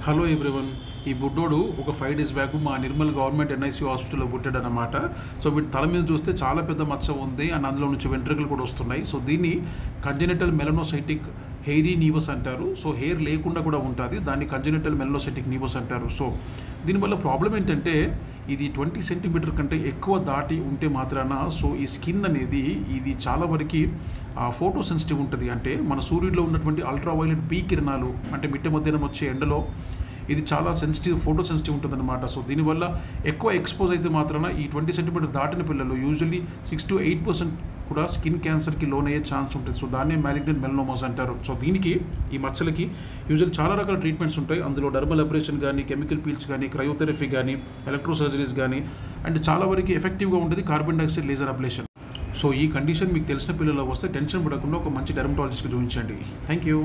Hello everyone. ఈ బుడ్డోడు ఒక 5 days బ్యాక్ మా నిర్మల్ గవర్నమెంట్ ఎన్ఐసి హాస్పిటల్లో పుట్టాడు అనమాట. సో వీటి తల మీద చూస్తే చాలా పెద్ద మచ్చ ఉంది అండ్ అందులో నుంచి వెంట్రుకలు కూడా వస్తున్నాయి. సో దీన్ని కంజెనిటల్ మెలనోసైటిక్ హెయిరీ నీవస్ అంటారు. సో హెయిర్ లేకుండా కూడా ఉంటుంది, దాన్ని కంజెనిటల్ మెలనోసైటిక్ నీవస్ అంటారు. సో దీనివల్ల ప్రాబ్లం ఏంటంటే ఇది 20 cm కంటే ఎక్కువ దాటి ఉంటే మాత్రాన సో ఈ స్కిన్ అనేది ఇది చాలా వరకు ఫోటో సెన్సిటివ్ ఉంటుంది. అంటే మన సూర్యుడిలో ఉన్నటువంటి అల్ట్రావైలెట్ బి కిరణాలు అంటే మిట్ట మధ్యాహ్నం వచ్చే ఎండలో ఇది చాలా సెన్సిటివ్, ఫోటో సెన్సిటివ్ ఉంటుంది అనమాట. సో దీనివల్ల ఎక్కువ ఎక్స్పోజ్ అయితే మాత్రాన ఈ 20 cm దాటిన పిల్లలు యూజువల్లీ 6 to 8% కూడా స్కిన్ క్యాన్సర్కి లోనయ్యే ఛాన్స్ ఉంటుంది. సో దాన్నే మ్యాలిగ్నెంట్ మెలనోమాస్ అంటారు. సో దీనికి ఈ మచ్చలకి యూజువల్ చాలా రకాల ట్రీట్మెంట్స్ ఉంటాయి. అందులో డర్మల్ అబ్రేషన్ కానీ, కెమికల్ పీల్స్ కానీ, క్రయోథెరపీ కానీ, ఎలక్ట్రో సర్జరీస్ కానీ అండ్ చాలా వరకు ఎఫెక్టివ్గా ఉంటుంది carbon dioxide laser ablation. So ఈ కండిషన్ మీకు తెలిసిన పిల్లలకు వస్తే టెన్షన్ పడకుండా ఒక మంచి డెర్మటాలజిస్ట్కి చూపించండి. Thank you.